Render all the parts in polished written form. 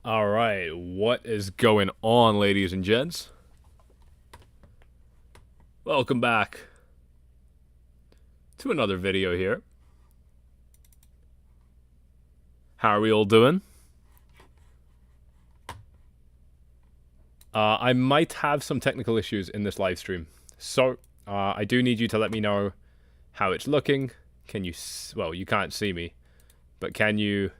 All right, what is going on, ladies and gents? Welcome back to another video here. How are we all doing? I might have some technical issues in this live stream, so I do need you to let me know how it's looking. Can you, well, you can't see me, but can you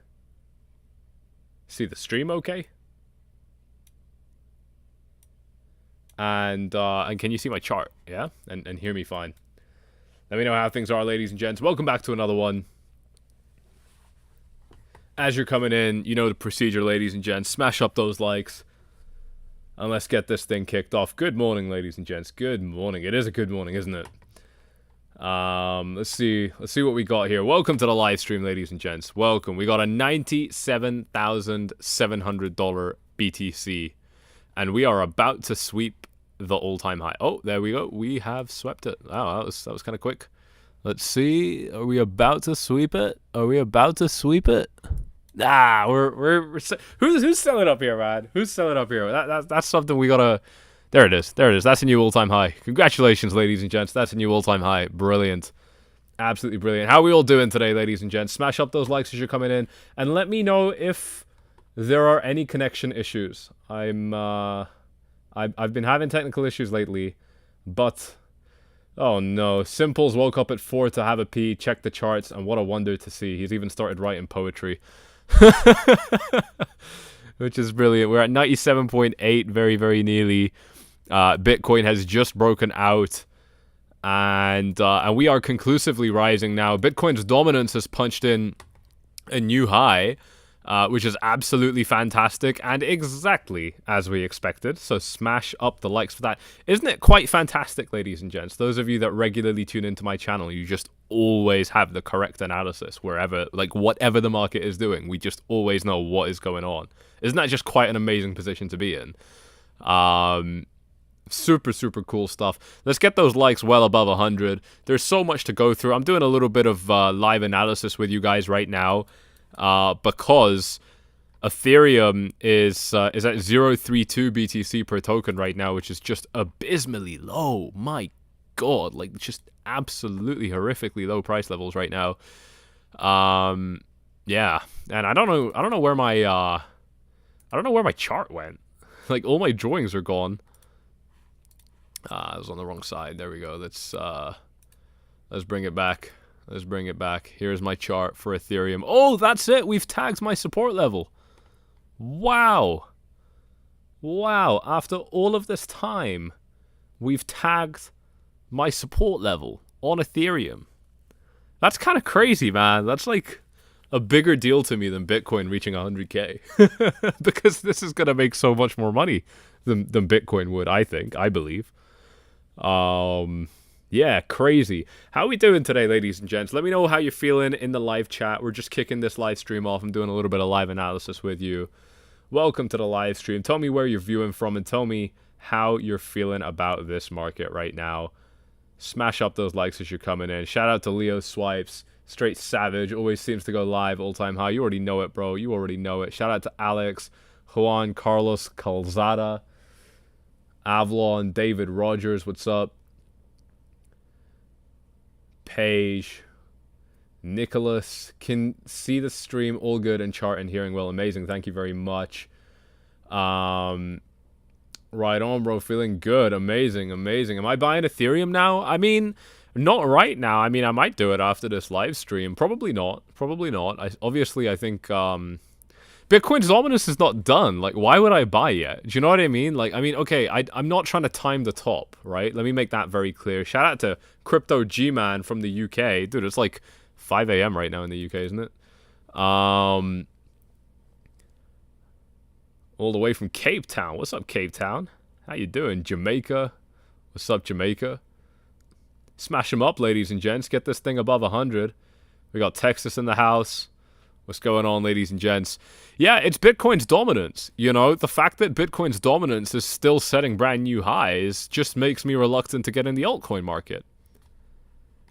see the stream okay? And can you see my chart? Yeah, and hear me fine. Let me know how things are, ladies and gents. Welcome back to another one. As you're coming in, you know the procedure, ladies and gents. Smash up those likes. And let's get this thing kicked off. Good morning, ladies and gents. Good morning. It is a good morning, isn't it? Let's see what we got here. Welcome to the live stream, ladies and gents. Welcome. We got a $97,700 BTC. And we are about to sweep the all-time high. Oh, there we go. We have swept it. Oh, that was kind of quick. Let's see. Are we about to sweep it? Are we about to sweep it? Nah, who's selling up here, man? Who's selling up here? That's something we gotta. There it is. There it is. That's a new all-time high. Congratulations, ladies and gents. That's a new all-time high. Brilliant. Absolutely brilliant. How are we all doing today, ladies and gents? Smash up those likes as you're coming in, and let me know if there are any connection issues. I've been having technical issues lately, but oh no, Simples woke up at 4 to have a pee, check the charts, and what a wonder to see. He's even started writing poetry. Which is brilliant. We're at 97.8, very, very nearly. Bitcoin has just broken out, and we are conclusively rising now. Bitcoin's dominance has punched in a new high, which is absolutely fantastic and exactly as we expected. So smash up the likes for that. Isn't it quite fantastic, ladies and gents? Those of you that regularly tune into my channel, you just always have the correct analysis wherever, like whatever the market is doing. We just always know what is going on. Isn't that just quite an amazing position to be in? Super, super cool stuff. Let's get those likes well above 100. There's so much to go through. I'm doing a little bit of live analysis with you guys right now. Because Ethereum is at 0.32 BTC per token right now, which is just abysmally low. My God, like just absolutely horrifically low price levels right now. Yeah, and I don't know where my chart went. Like all my drawings are gone. I was on the wrong side. There we go. Let's bring it back. Let's bring it back. Here's my chart for Ethereum. Oh, that's it. We've tagged my support level. Wow. Wow. After all of this time, we've tagged my support level on Ethereum. That's kind of crazy, man. That's like a bigger deal to me than Bitcoin reaching 100K. Because this is going to make so much more money than Bitcoin would, I believe. Yeah, crazy. How are we doing today, ladies and gents? Let me know how you're feeling in the live chat. We're just kicking this live stream off. I'm doing a little bit of live analysis with you. Welcome to the live stream. Tell me where you're viewing from and tell me how you're feeling about this market right now. Smash up those likes as you're coming in. Shout out to Leo Swipes. Straight savage. Always seems to go live all-time high. You already know it, bro. You already know it. Shout out to Alex, Juan Carlos Calzada, Avlon, David Rogers. What's up? Page, Nicholas, can see the stream all good and chart and hearing well. Amazing, thank you very much. Right on, bro. Feeling good. Amazing, amazing. Am I buying Ethereum now? I mean, not right now. I mean, I might do it after this live stream. Probably not. Probably not. I think Bitcoin's dominance is not done. Like, why would I buy yet? Do you know what I mean? Like, I mean, okay, I'm not trying to time the top, right? Let me make that very clear. Shout out to Crypto G-Man from the UK. Dude, it's like 5 a.m. right now in the UK, isn't it? All the way from Cape Town. What's up, Cape Town? How you doing? Jamaica. What's up, Jamaica? Smash them up, ladies and gents. Get this thing above 100. We got Texas in the house. What's going on, ladies and gents? Yeah, it's Bitcoin's dominance. You know, the fact that Bitcoin's dominance is still setting brand new highs just makes me reluctant to get in the altcoin market.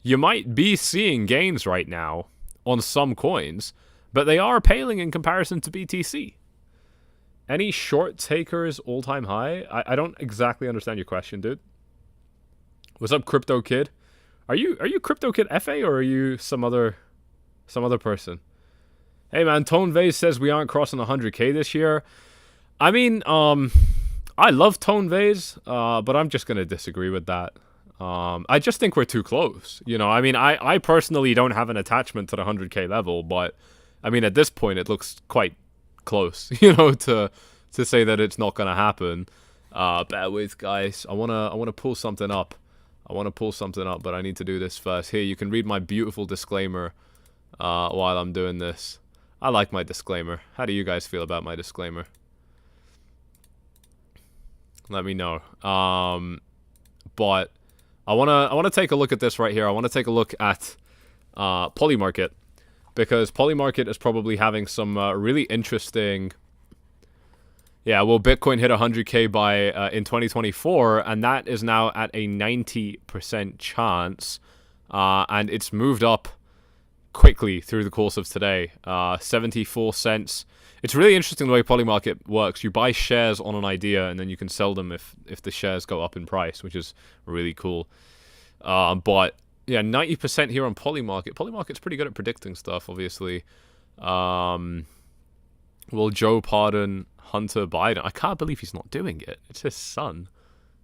You might be seeing gains right now on some coins, but they are paling in comparison to BTC. Any short takers all-time high? I don't exactly understand your question, dude. What's up, Crypto Kid? Are you Crypto Kid FA or are you some other person? Hey man, Tone Vase says we aren't crossing 100k this year. I mean, I love Tone Vase, but I'm just gonna disagree with that. I just think we're too close. You know, I mean, I personally don't have an attachment to the 100k level, but I mean, at this point, it looks quite close, you know, to say that it's not gonna happen. Bear with, guys. I wanna pull something up. But I need to do this first. Here, you can read my beautiful disclaimer while I'm doing this. I like my disclaimer. How do you guys feel about my disclaimer? Let me know. But I wanna take a look at this right here. I wanna take a look at Polymarket, because Polymarket is probably having some really interesting. Yeah, well, Bitcoin hit 100k by in 2024, and that is now at a 90% chance, and it's moved up quickly through the course of today. 74 cents. It's really interesting the way Polymarket works. You buy shares on an idea, and then you can sell them if the shares go up in price, which is really cool. But yeah, 90% here on Polymarket. Polymarket's pretty good at predicting stuff, obviously. Will Joe pardon Hunter Biden? I can't believe he's not doing it. It's his son.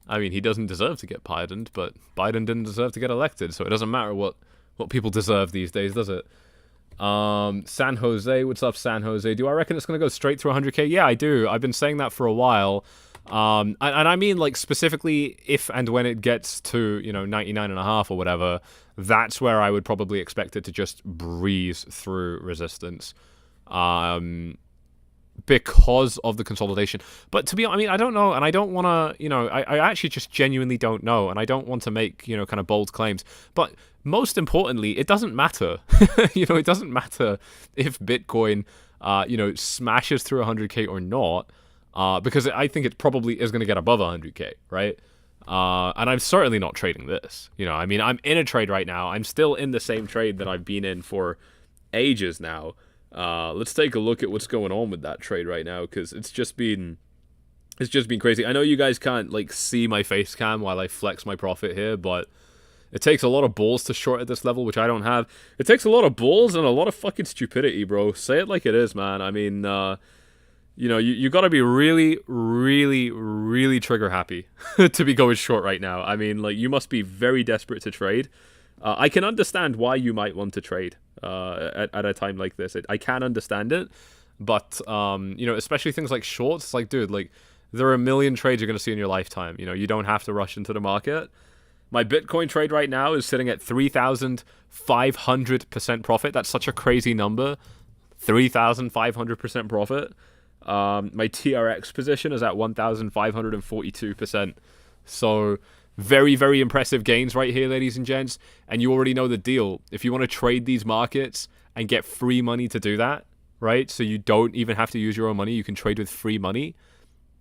I mean, he doesn't deserve to get pardoned, but Biden didn't deserve to get elected, so it doesn't matter what people deserve these days, does it? San Jose, what's up, San Jose? Do I reckon it's going to go straight through 100k? Yeah, I do. I've been saying that for a while. And I mean, like, specifically if and when it gets to, you know, 99.5 or whatever, that's where I would probably expect it to just breeze through resistance. Because of the consolidation. But to be honest, I mean, I don't know, and I don't want to, you know, I actually just genuinely don't know, and I don't want to make, you know, kind of bold claims. But most importantly, it doesn't matter. You know, it doesn't matter if Bitcoin, you know, smashes through 100k or not, because I think it probably is going to get above 100k, right? And I'm certainly not trading this. You know, I mean, I'm in a trade right now. I'm still in the same trade that I've been in for ages now. Let's take a look at what's going on with that trade right now, because it's just been crazy. I know you guys can't like see my face cam while I flex my profit here, but it takes a lot of balls to short at this level, which I don't have. It takes a lot of balls and a lot of fucking stupidity, bro. Say it like it is, man. I mean, you know, you got to be really, really, really trigger happy to be going short right now. I mean, like, you must be very desperate to trade. I can understand why you might want to trade at a time like this. I can understand it, but you know, especially things like shorts. Like, dude, like, there are a million trades you're gonna see in your lifetime. You know, you don't have to rush into the market. My Bitcoin trade right now is sitting at 3,500% profit. That's such a crazy number, 3,500% profit. My TRX position is at 1,542%. So very, very impressive gains right here, ladies and gents. And you already know the deal. If you want to trade these markets and get free money to do that, right? So you don't even have to use your own money. You can trade with free money.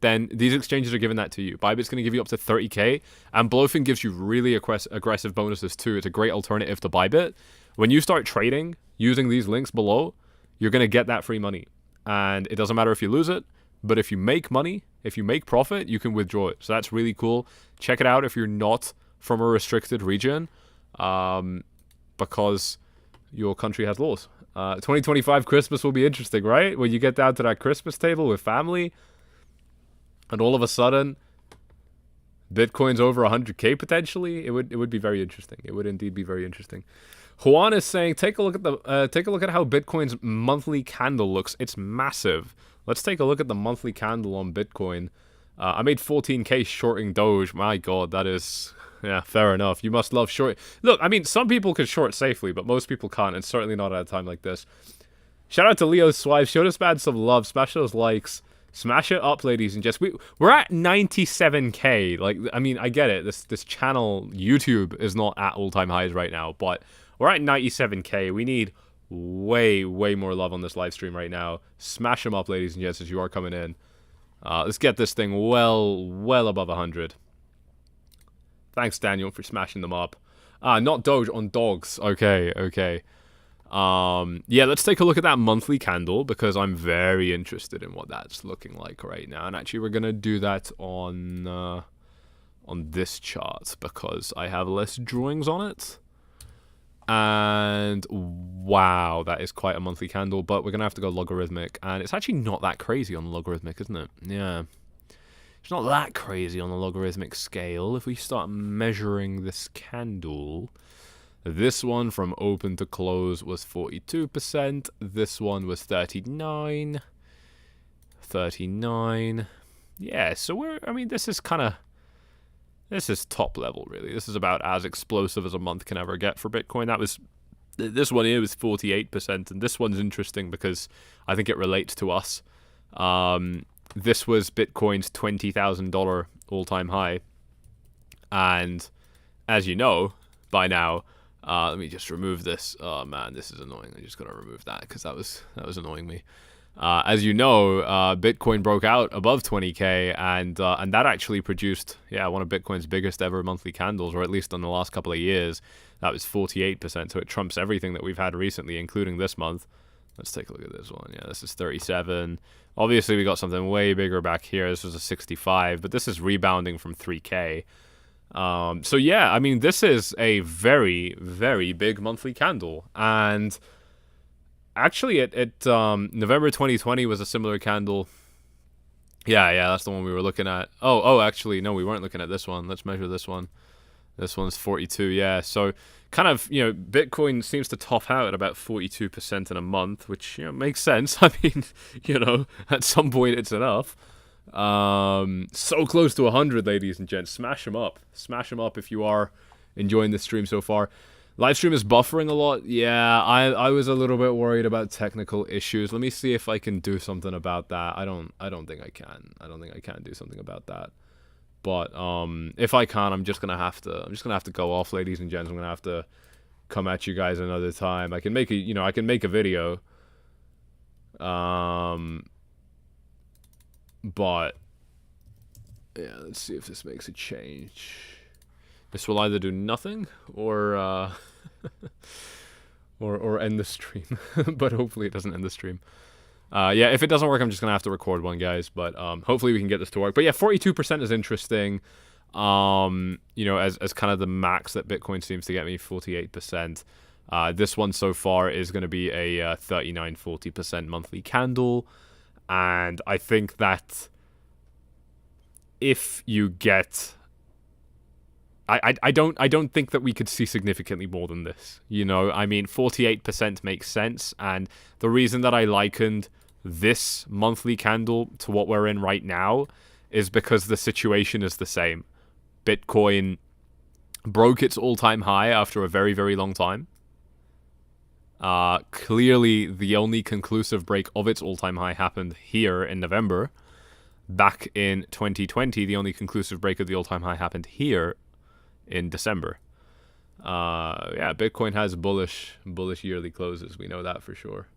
Then these exchanges are giving that to you. Bybit's going to give you up to 30k. And Blowfin gives you really aggressive bonuses too. It's a great alternative to Bybit. When you start trading using these links below, you're going to get that free money. And it doesn't matter if you lose it. But if you make money, if you make profit, you can withdraw it. So that's really cool. Check it out if you're not from a restricted region, because your country has laws. 2025 Christmas will be interesting, right? When you get down to that Christmas table with family, and all of a sudden, Bitcoin's over 100k potentially. It would be very interesting. It would indeed be very interesting. Juan is saying, take a look at how Bitcoin's monthly candle looks. It's massive. Let's take a look at the monthly candle on Bitcoin. I made 14k shorting Doge. My God, that is... Yeah, fair enough. You must love short. Look, I mean, some people can short safely, but most people can't, and certainly not at a time like this. Shout out to Leo Swive. Show this man some love. Smash those likes. Smash it up, ladies and gents. We're at 97k. Like, I mean, I get it. This channel, YouTube, is not at all-time highs right now, but we're at 97k. We need way, way more love on this live stream right now. Smash them up, ladies and gents, as you are coming in. Let's get this thing well above 100. Thanks, Daniel, for smashing them up. Not Doge, on dogs. Okay. Yeah, let's take a look at that monthly candle because I'm very interested in what that's looking like right now. And actually, we're gonna do that on this chart because I have less drawings on it. And wow, that is quite a monthly candle, but we're gonna have to go logarithmic, and it's actually not that crazy on the logarithmic, isn't it? Yeah, it's not that crazy on the logarithmic scale. If we start measuring this candle, this one from open to close was 42%. This one was 39. Yeah, so I mean, this is top level, really. This is about as explosive as a month can ever get for Bitcoin. This one here was 48%, and this one's interesting because I think it relates to us. This was Bitcoin's $20,000 all-time high, and as you know by now, let me just remove this. Oh man, this is annoying. I'm just gonna remove that because that was annoying me. As you know, Bitcoin broke out above 20K, and that actually produced, one of Bitcoin's biggest ever monthly candles, or at least in the last couple of years. That was 48%, so it trumps everything that we've had recently, including this month. Let's take a look at this one. Yeah, this is 37. Obviously, we got something way bigger back here. This was a 65, but this is rebounding from 3K. So yeah, I mean, this is a very, very big monthly candle, and actually, November 2020 was a similar candle. Yeah, that's the one we were looking at. Actually, no, we weren't looking at this one. Let's measure this one. This one's 42, yeah. So, kind of, Bitcoin seems to top out at about 42% in a month, which, makes sense. I mean, at some point it's enough. So close to 100, ladies and gents. Smash them up. Smash them up if you are enjoying this stream so far. Live stream is buffering a lot. Yeah, I was a little bit worried about technical issues. Let me see if I can do something about that. I don't think I can. I don't think I can do something about that. But if I can, I'm just gonna have to go off, ladies and gents. I'm gonna have to come at you guys another time. I can make a video. But yeah, let's see if this makes a change. This will either do nothing or or end the stream. But hopefully it doesn't end the stream. Yeah, if it doesn't work, I'm just gonna have to record one, guys. But hopefully we can get this to work. But yeah, 42% is interesting. As kind of the max that Bitcoin seems to get me, 48%. This one so far is going to be a 39-40% monthly candle, and I think that if you get, I don't think that we could see significantly more than this. I mean, 48% makes sense, and the reason that I likened this monthly candle to what we're in right now is because the situation is the same. Bitcoin broke its all-time high after a very, very long time. Clearly, the only conclusive break of its all-time high happened here in November. Back in 2020, the only conclusive break of the all-time high happened here in December. Bitcoin has bullish yearly closes. We know that for sure.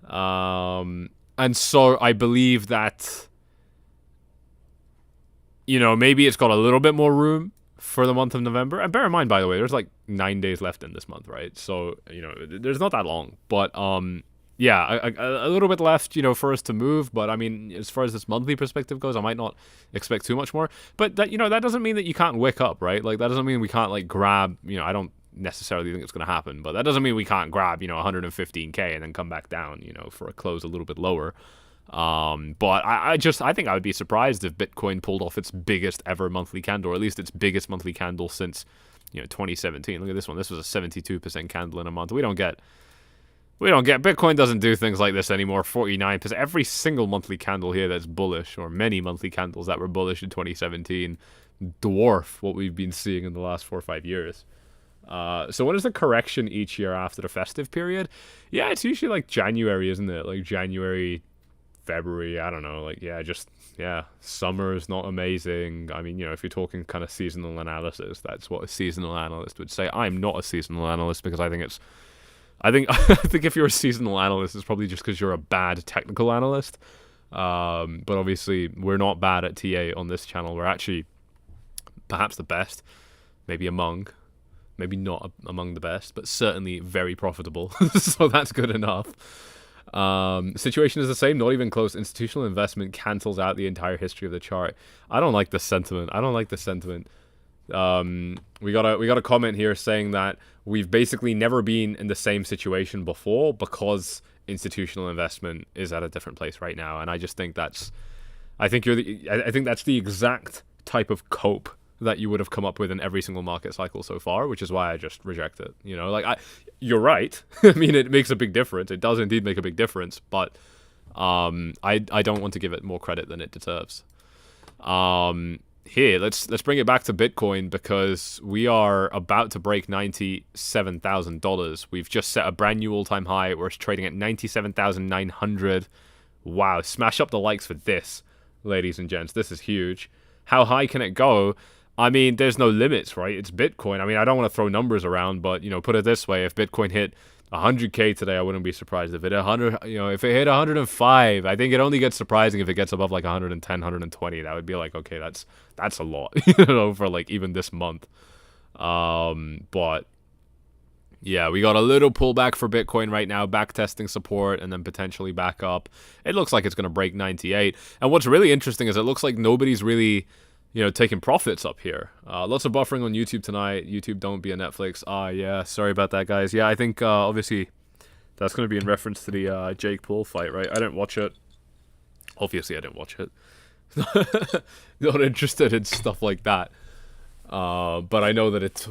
And so I believe that, maybe it's got a little bit more room for the month of November. And bear in mind, by the way, there's like 9 days left in this month, right? So, there's not that long. But, a little bit left, for us to move. But, I mean, as far as this monthly perspective goes, I might not expect too much more. But, that that doesn't mean that you can't wick up, right? Like, that doesn't mean we can't, like, grab, I don't necessarily think it's going to happen. But that doesn't mean we can't grab, 115K and then come back down, for a close a little bit lower. But I think I would be surprised if Bitcoin pulled off its biggest ever monthly candle, or at least its biggest monthly candle since 2017. Look at this one. This was a 72% candle in a month. We don't get Bitcoin doesn't do things like this anymore. 49%. Every single monthly candle here that's bullish, or many monthly candles that were bullish in 2017, dwarf what we've been seeing in the last 4 or 5 years. So when is the correction each year after the festive period? Yeah, it's usually like January, isn't it? Like January, February, I don't know. Summer is not amazing. I mean, if you're talking kind of seasonal analysis, that's what a seasonal analyst would say. I'm not a seasonal analyst because I think if you're a seasonal analyst, it's probably just because you're a bad technical analyst. But obviously, we're not bad at TA on this channel. We're actually perhaps the best, maybe among Maybe not among the best, but certainly very profitable. So that's good enough. Situation is the same, not even close. Institutional investment cancels out the entire history of the chart. I don't like the sentiment. We got a comment here saying that we've basically never been in the same situation before because institutional investment is at a different place right now, and I just think I think that's the exact type of cope that you would have come up with in every single market cycle so far, which is why I just reject it. You know, like you're right. I mean, it makes a big difference. It does indeed make a big difference, but I don't want to give it more credit than it deserves. Here, let's bring it back to Bitcoin because we are about to break $97,000. We've just set a brand new all-time high. We're trading at 97,900. Wow, smash up the likes for this, ladies and gents. This is huge. How high can it go? I mean, there's no limits, right? It's Bitcoin. I mean, I don't want to throw numbers around, but, you know, put it this way. If Bitcoin hit 100K today, I wouldn't be surprised. If it hit 100, you know, if it hit 105, I think it only gets surprising if it gets above like 110, 120. That would be like, okay, that's a lot, you know, for like even this month. But yeah, we got a little pullback for Bitcoin right now, back testing support and then potentially back up. It looks like it's going to break 98. And what's really interesting is it looks like nobody's really, you know, taking profits up here. Lots of buffering on YouTube tonight. YouTube, don't be a Netflix. Yeah, sorry about that, guys. Yeah, I think obviously that's going to be in reference to the Jake Paul fight, right? I didn't watch it. Obviously, I didn't watch it. Not interested in stuff like that. But I know that it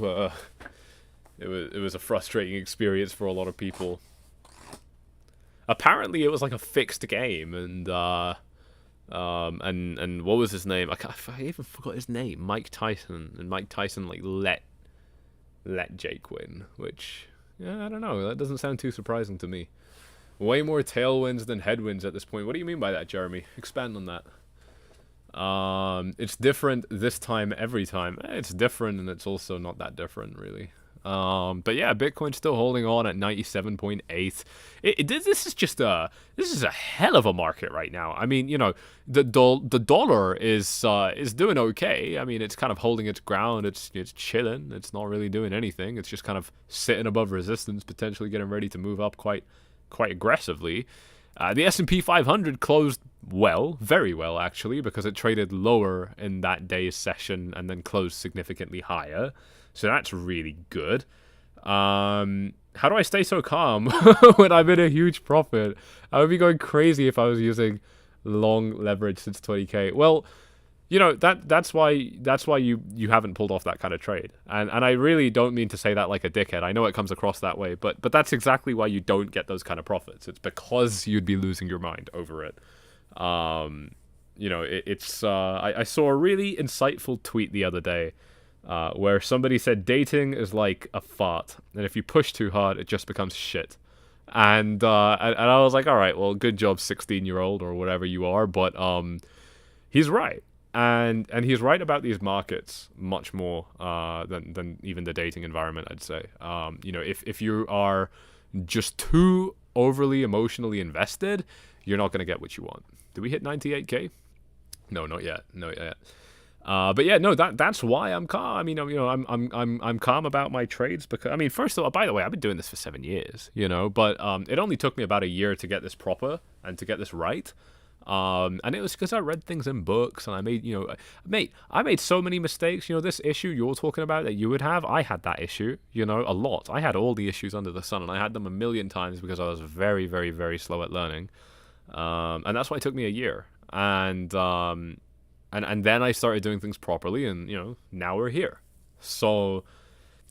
was a frustrating experience for a lot of people. Apparently, it was like a fixed game, and what was his name? I even forgot his name. Mike Tyson, and Mike Tyson like let Jake win, which I don't know. That doesn't sound too surprising to me. Way more tailwinds than headwinds at this point. What do you mean by that, Jeremy? Expand on that. It's different this time every time. It's different, and it's also not that different, really. But yeah, Bitcoin's still holding on at 97.8. This is a hell of a market right now. I mean, you know, the dollar is doing okay. I mean, it's kind of holding its ground. It's chilling. It's not really doing anything. It's just kind of sitting above resistance, potentially getting ready to move up quite aggressively. The S&P 500 closed well, very well actually, because it traded lower in that day's session and then closed significantly higher. So that's really good. How do I stay so calm when I'm in a huge profit? I would be going crazy if I was using long leverage since 20K. Well, you know, that's why you haven't pulled off that kind of trade. And I really don't mean to say that like a dickhead. I know it comes across that way, but that's exactly why you don't get those kind of profits. It's because you'd be losing your mind over it. You know, I saw a really insightful tweet the other day where somebody said dating is like a fart, and if you push too hard, it just becomes shit. And I was like, all right, well, good job, 16-year-old or whatever you are, but he's right. And he's right about these markets much more than even the dating environment, I'd say. You know, if you are just too overly emotionally invested, you're not going to get what you want. Did we hit 98K? No, not yet. But yeah, no, that's why I'm calm. I mean, you know, I'm calm about my trades because, I mean, first of all, by the way, I've been doing this for 7 years, you know, but it only took me about a year to get this proper and to get this right. And it was because I read things in books and I made, you know, I made so many mistakes. You know, this issue you're talking about that you would have, I had that issue, you know, a lot. I had all the issues under the sun, and I had them a million times because I was very, very, very slow at learning. And that's why it took me a year. And then I started doing things properly, and, you know, now we're here. So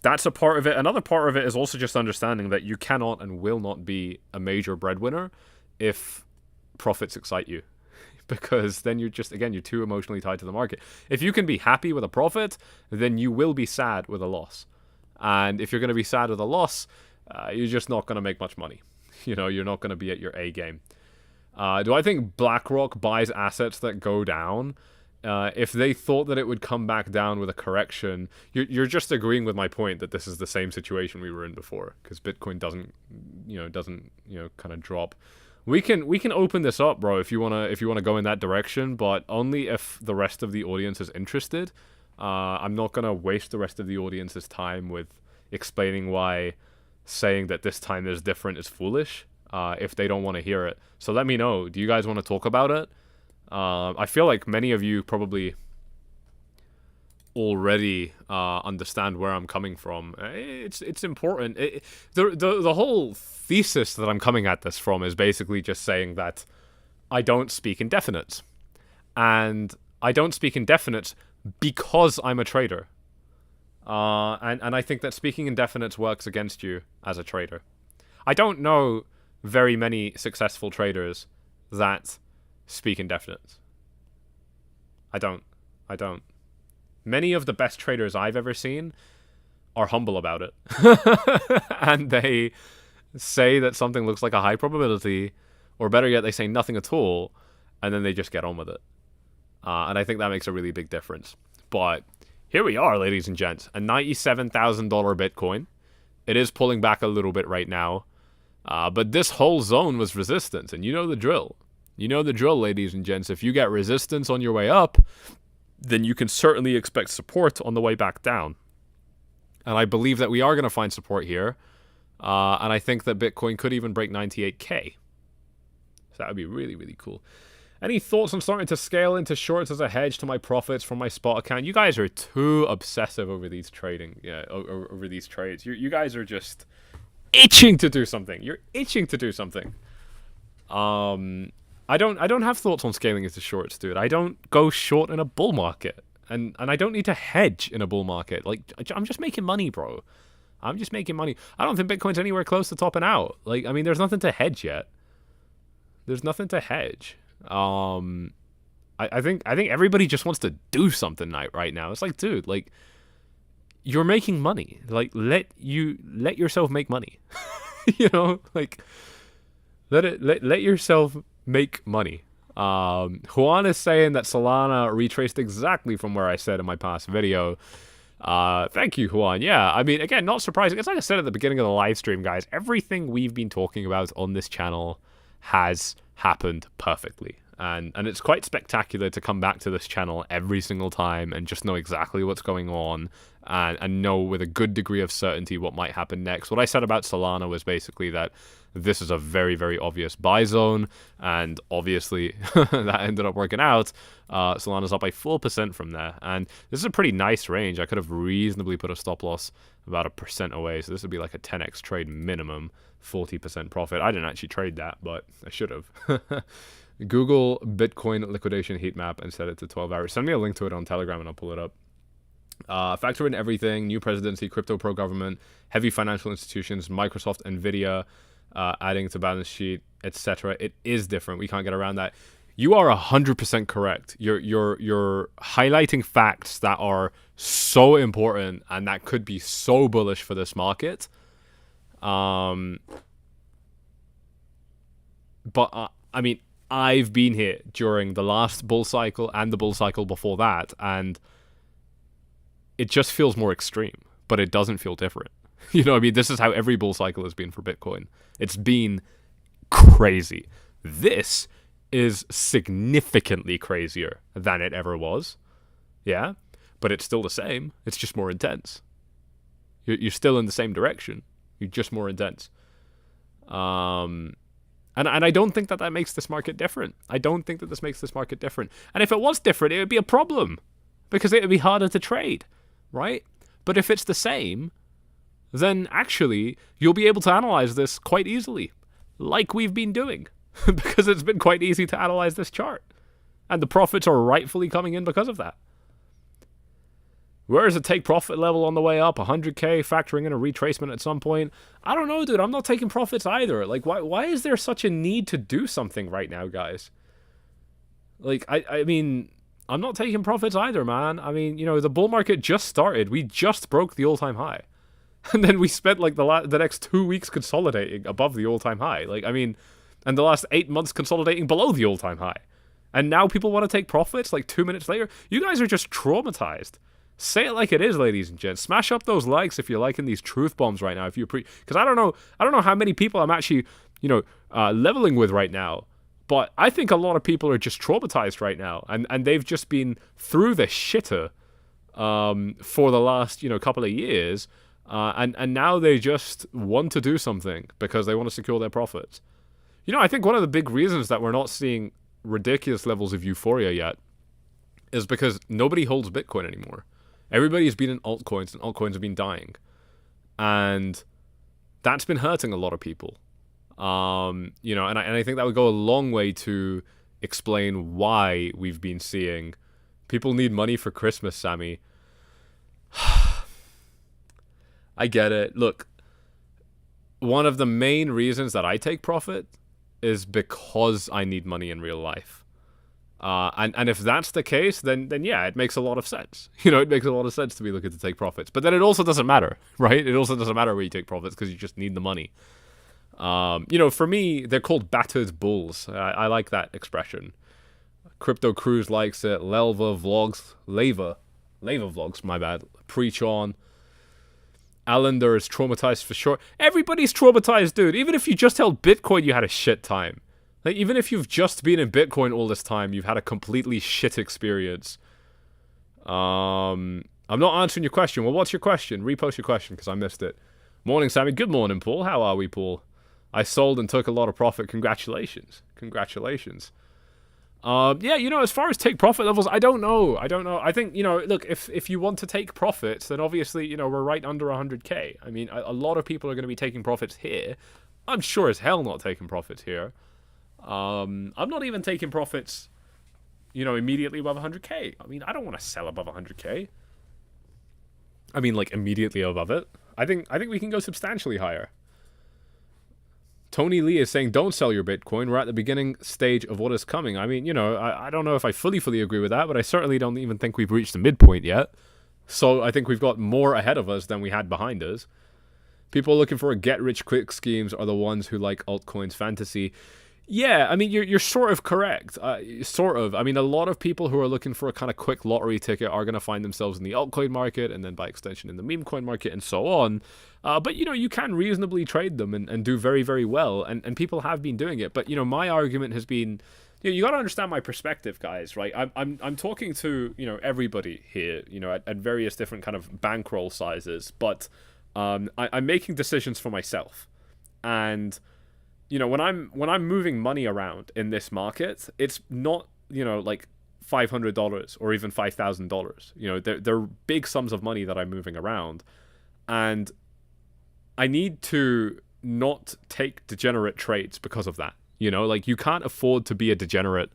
that's a part of it. Another part of it is also just understanding that you cannot and will not be a major breadwinner if profits excite you, because then you're too emotionally tied to the market. If you can be happy with a profit, then you will be sad with a loss. And if you're going to be sad with a loss, you're just not going to make much money. You know, you're not going to be at your A game. Do I think BlackRock buys assets that go down? If they thought that it would come back down with a correction, you're just agreeing with my point that this is the same situation we were in before, because Bitcoin doesn't kind of drop. We can open this up, bro, if you wanna go in that direction, but only if the rest of the audience is interested. I'm not gonna waste the rest of the audience's time with explaining why saying that this time is different is foolish if they don't want to hear it. So let me know. Do you guys want to talk about it? I feel like many of you probably already understand where I'm coming from. It's important. The whole thesis that I'm coming at this from is basically just saying that I don't speak in definites. And I don't speak in definites because I'm a trader. And I think that speaking in definites works against you as a trader. I don't know very many successful traders that speak in definites. I don't. Many of the best traders I've ever seen are humble about it. And they say that something looks like a high probability, or better yet, they say nothing at all, and then they just get on with it. And I think that makes a really big difference. But here we are, ladies and gents, a $97,000 Bitcoin. It is pulling back a little bit right now. But this whole zone was resistance, and you know the drill. You know the drill, ladies and gents. If you get resistance on your way up, then you can certainly expect support on the way back down. And I believe that we are going to find support here. And I think that Bitcoin could even break 98K. So that would be really, really cool. Any thoughts on starting to scale into shorts as a hedge to my profits from my spot account? You guys are too obsessive over these over these trades. You guys are just itching to do something. You're itching to do something. I don't have thoughts on scaling into shorts, dude. I don't go short in a bull market. And I don't need to hedge in a bull market. Like, I'm just making money, bro. I'm just making money. I don't think Bitcoin's anywhere close to topping out. Like, I mean, there's nothing to hedge yet. There's nothing to hedge. I think everybody just wants to do something right now. It's like, dude, like, you're making money. Like, let yourself make money. You know, like, let yourself make money. Juan is saying that Solana retraced exactly from where I said in my past video. Thank you, Juan. Yeah, I mean, again, not surprising. It's like I said at the beginning of the live stream, guys. Everything we've been talking about on this channel has happened perfectly. And it's quite spectacular to come back to this channel every single time and just know exactly what's going on and know with a good degree of certainty what might happen next. What I said about Solana was basically that this is a very, very obvious buy zone, and obviously that ended up working out. Solana's up by 4% from there, and this is a pretty nice range. I could have reasonably put a stop loss about 1% away, so this would be like a 10x trade minimum, 40% profit. I didn't actually trade that, but I should have. Google Bitcoin liquidation heat map and set it to 12 hours. Send me a link to it on Telegram and I'll pull it up. Factor in everything: new presidency, crypto pro-government, heavy financial institutions, Microsoft, Nvidia, adding to balance sheet, etc. It is different. We can't get around that. You are 100% correct. You're highlighting facts that are so important and that could be so bullish for this market. But I mean, I've been here during the last bull cycle and the bull cycle before that, and it just feels more extreme, but it doesn't feel different. You know what I mean? This is how every bull cycle has been for Bitcoin. It's been crazy. This is significantly crazier than it ever was. Yeah? But it's still the same. It's just more intense. You're still in the same direction. You're just more intense. And I don't think that makes this market different. I don't think that this makes this market different. And if it was different, it would be a problem, because it would be harder to trade, right? But if it's the same, then actually you'll be able to analyze this quite easily, like we've been doing, because it's been quite easy to analyze this chart. And the profits are rightfully coming in because of that. Where is the take profit level on the way up? 100K, factoring in a retracement at some point. I don't know, dude. I'm not taking profits either. Like, why is there such a need to do something right now, guys? Like, I mean, I'm not taking profits either, man. I mean, you know, the bull market just started. We just broke the all-time high. And then we spent, like, the next 2 weeks consolidating above the all-time high. Like, I mean, and the last 8 months consolidating below the all-time high. And now people want to take profits, like, 2 minutes later? You guys are just traumatized. Say it like it is, ladies and gents. Smash up those likes if you're liking these truth bombs right now. If you because I don't know how many people I'm actually, you know, leveling with right now. But I think a lot of people are just traumatized right now, and they've just been through the shitter for the last, you know, couple of years, And now they just want to do something because they want to secure their profits. You know, I think one of the big reasons that we're not seeing ridiculous levels of euphoria yet is because nobody holds Bitcoin anymore. Everybody's been in altcoins, and altcoins have been dying. And that's been hurting a lot of people. You know, and I think that would go a long way to explain why we've been seeing people need money for Christmas, Sammy. I get it. Look, one of the main reasons that I take profit is because I need money in real life. And if that's the case, then yeah, it makes a lot of sense. You know, it makes a lot of sense to be looking to take profits. But then it also doesn't matter, right? It also doesn't matter where you take profits because you just need the money. You know, for me, they're called battered bulls. I like that expression. Crypto Cruise likes it. Leva Vlogs, my bad. Preach on. Allender is traumatized for sure. Everybody's traumatized, dude. Even if you just held Bitcoin, you had a shit time. Like, even if you've just been in Bitcoin all this time, you've had a completely shit experience. I'm not answering your question. Well, what's your question? Repost your question, because I missed it. Morning, Sammy. Good morning, Paul. How are we, Paul? I sold and took a lot of profit. Congratulations. Congratulations. Yeah, you know, as far as take profit levels, I don't know. I think, you know, look, if you want to take profits, then obviously, you know, we're right under 100K. I mean, a lot of people are going to be taking profits here. I'm sure as hell not taking profits here. I'm not even taking profits, you know, immediately above 100K. I mean, I don't want to sell above 100K. I mean, like, immediately above it. I think we can go substantially higher. Tony Lee is saying, don't sell your Bitcoin. We're at the beginning stage of what is coming. I mean, you know, I don't know if I fully agree with that, but I certainly don't even think we've reached the midpoint yet. So I think we've got more ahead of us than we had behind us. People looking for get-rich-quick schemes are the ones who like altcoins fantasy. Yeah, I mean, you're sort of correct. Sort of. I mean, a lot of people who are looking for a kind of quick lottery ticket are going to find themselves in the altcoin market and then by extension in the meme coin market and so on. But, you know, you can reasonably trade them and do very, very well. And people have been doing it. But, you know, my argument has been, you know, you got to understand my perspective, guys, right? I'm talking to, you know, everybody here, you know, at various different kind of bankroll sizes. But I'm making decisions for myself. And you know, when I'm moving money around in this market, it's not, you know, like $500 or even $5,000. You know, they're big sums of money that I'm moving around, and I need to not take degenerate trades because of that. You know, like, you can't afford to be a degenerate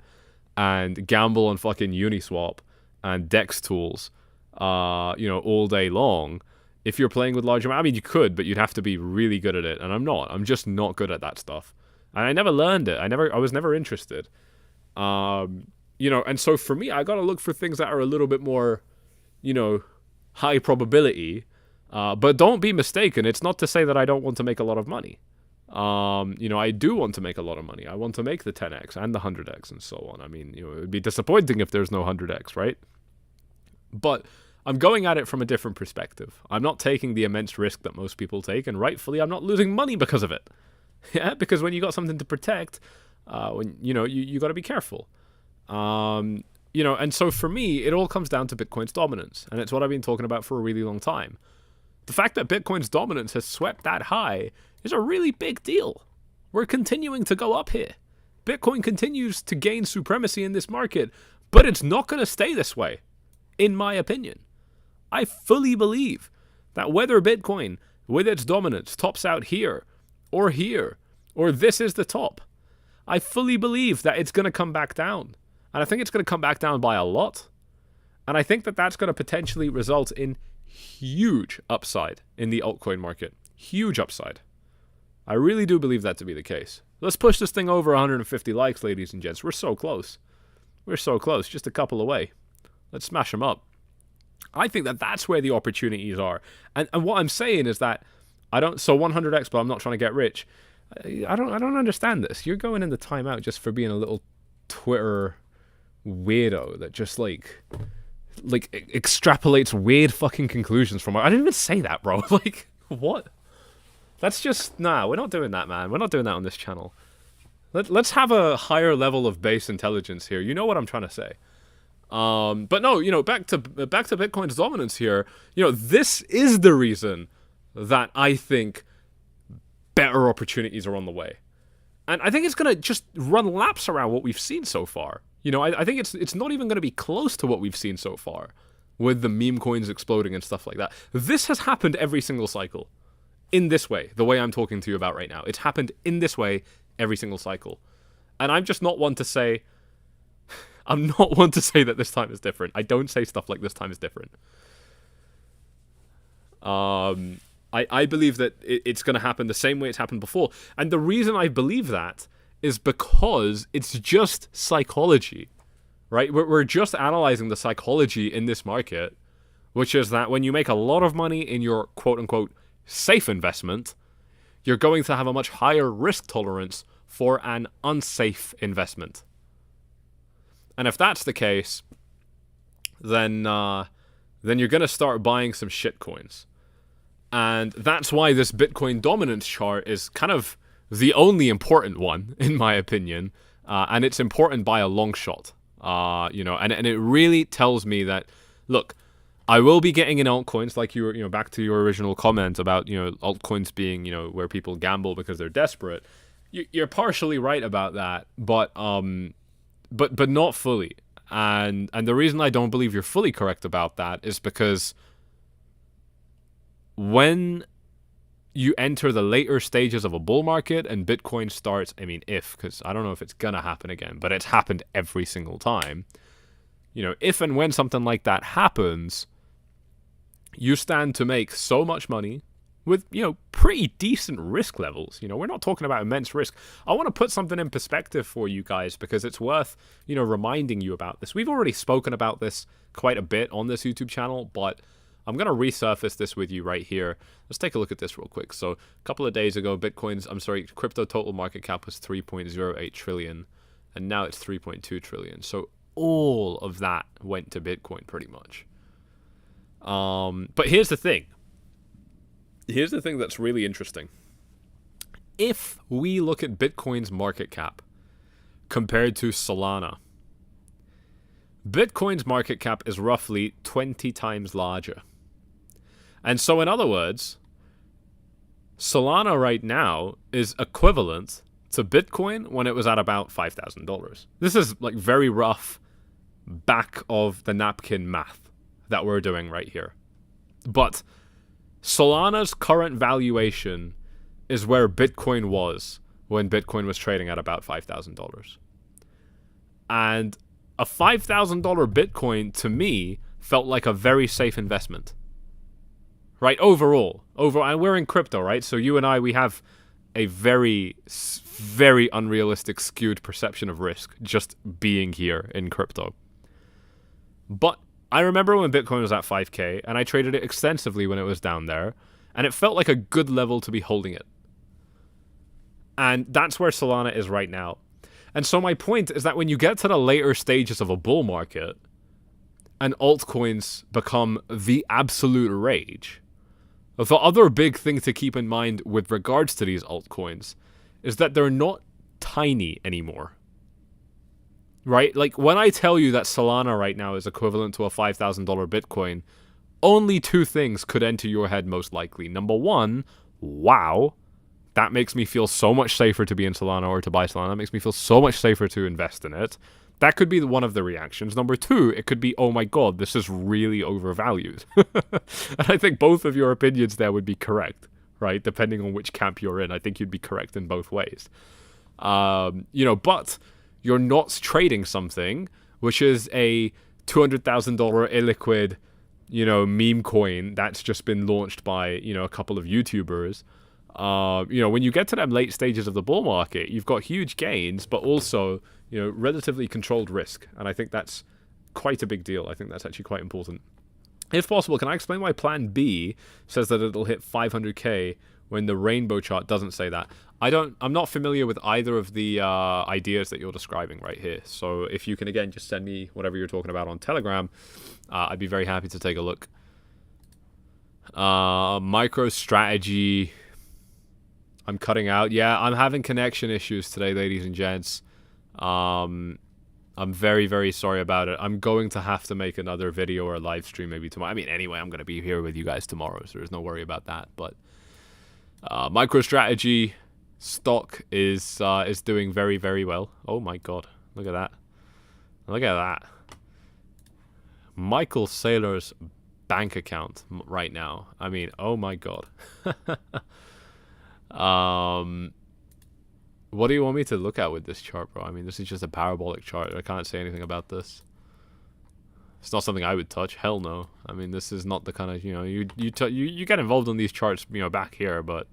and gamble on fucking Uniswap and DEX tools, you know, all day long. If you're playing with large amounts, I mean, you could, but you'd have to be really good at it, and I'm not. I'm just not good at that stuff, and I never learned it. I was never interested. You know, and so for me, I gotta look for things that are a little bit more, you know, high probability. But don't be mistaken. It's not to say that I don't want to make a lot of money. You know, I do want to make a lot of money. I want to make the 10x and the 100x and so on. I mean, you know, it would be disappointing if there's no 100x, right? But I'm going at it from a different perspective. I'm not taking the immense risk that most people take, and rightfully, I'm not losing money because of it. Yeah, because when you got something to protect, when you know, you got to be careful. You know, and so for me, it all comes down to Bitcoin's dominance, and it's what I've been talking about for a really long time. The fact that Bitcoin's dominance has swept that high is a really big deal. We're continuing to go up here. Bitcoin continues to gain supremacy in this market, but it's not going to stay this way, in my opinion. I fully believe that whether Bitcoin, with its dominance, tops out here, or this is the top, I fully believe that it's going to come back down. And I think it's going to come back down by a lot. And I think that that's going to potentially result in huge upside in the altcoin market. Huge upside. I really do believe that to be the case. Let's push this thing over 150 likes, ladies and gents. We're so close. We're so close. Just a couple away. Let's smash them up. I think that that's where the opportunities are. And what I'm saying is that so 100x, but I'm not trying to get rich. I don't understand this. You're going in the timeout just for being a little Twitter weirdo that just like extrapolates weird fucking conclusions from. I didn't even say that, bro. Like, what? That's just, nah, we're not doing that, man. We're not doing that on this channel. Let's have a higher level of base intelligence here. You know what I'm trying to say. But no, you know, back to Bitcoin's dominance here. You know, this is the reason that I think better opportunities are on the way. And I think it's going to just run laps around what we've seen so far. You know, I think it's not even going to be close to what we've seen so far with the meme coins exploding and stuff like that. This has happened every single cycle in this way, the way I'm talking to you about right now. It's happened in this way every single cycle. And I'm just not one to say... I'm not one to say that this time is different. I don't say stuff like this time is different. I believe that it's going to happen the same way it's happened before. And the reason I believe that is because it's just psychology, right? We're just analyzing the psychology in this market, which is that when you make a lot of money in your quote-unquote safe investment, you're going to have a much higher risk tolerance for an unsafe investment. And if that's the case, then you're going to start buying some shit coins. And that's why this Bitcoin dominance chart is kind of the only important one, in my opinion. And it's important by a long shot. You know, and it really tells me that, look, I will be getting in altcoins, like you know, back to your original comment about, you know, altcoins being, you know, where people gamble because they're desperate. You're partially right about that, but not fully. And the reason I don't believe you're fully correct about that is because when you enter the later stages of a bull market and Bitcoin starts, I mean, because I don't know if it's going to happen again, but it's happened every single time. You know, if and when something like that happens, you stand to make so much money with, you know, pretty decent risk levels. You know, we're not talking about immense risk. I want to put something in perspective for you guys because it's worth, you know, reminding you about this. We've already spoken about this quite a bit on this YouTube channel, but I'm going to resurface this with you right here. Let's take a look at this real quick. So a couple of days ago, crypto total market cap was 3.08 trillion, and now it's 3.2 trillion. So all of that went to Bitcoin pretty much. But here's the thing. Here's the thing that's really interesting. If we look at Bitcoin's market cap compared to Solana, Bitcoin's market cap is roughly 20 times larger. And so in other words, Solana right now is equivalent to Bitcoin when it was at about $5,000. This is like very rough back of the napkin math that we're doing right here. But Solana's current valuation is where Bitcoin was when Bitcoin was trading at about $5,000. And a $5,000 Bitcoin, to me, felt like a very safe investment. Right? Overall, and we're in crypto, right? So you and I, we have a very, very unrealistic, skewed perception of risk just being here in crypto. But I remember when Bitcoin was at 5K, and I traded it extensively when it was down there, and it felt like a good level to be holding it. And that's where Solana is right now. And so my point is that when you get to the later stages of a bull market, and altcoins become the absolute rage, the other big thing to keep in mind with regards to these altcoins is that they're not tiny anymore. Right? Like, when I tell you that Solana right now is equivalent to a $5,000 Bitcoin, only two things could enter your head most likely. Number one, wow, that makes me feel so much safer to be in Solana or to buy Solana. It makes me feel so much safer to invest in it. That could be one of the reactions. Number two, it could be, oh my god, this is really overvalued. And I think both of your opinions there would be correct, right? Depending on which camp you're in, I think you'd be correct in both ways. You know, but you're not trading something which is a $200,000 illiquid, you know, meme coin that's just been launched by, you know, a couple of YouTubers. You know, when you get to them late stages of the bull market, you've got huge gains, but also, you know, relatively controlled risk. And I think that's quite a big deal. I think that's actually quite important. If possible, can I explain why Plan B says that it'll hit 500K when the rainbow chart doesn't say that? I'm not familiar with either of the ideas that you're describing right here. So if you can, again, just send me whatever you're talking about on Telegram, I'd be very happy to take a look. MicroStrategy. I'm cutting out. Yeah, I'm having connection issues today, ladies and gents. I'm very, very sorry about it. I'm going to have to make another video or a live stream maybe tomorrow. I mean, anyway, I'm going to be here with you guys tomorrow, so there's no worry about that. But MicroStrategy stock is doing very, very well. Oh my god, look at that! Look at that. Michael Saylor's bank account right now. I mean, oh my god. What do you want me to look at with this chart, bro? I mean, this is just a parabolic chart. I can't say anything about this. It's not something I would touch. Hell no. I mean, this is not the kind of, you get involved in these charts, back here, but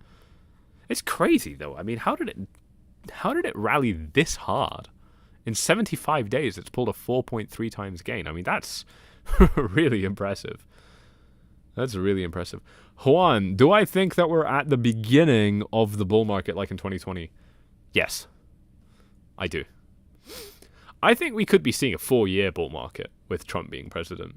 it's crazy though. I mean, how did it rally this hard? In 75 days, it's pulled a 4.3 times gain. I mean, that's really impressive. That's really impressive. Juan, do I think that we're at the beginning of the bull market like in 2020? Yes, I do. I think we could be seeing a 4-year bull market with Trump being president.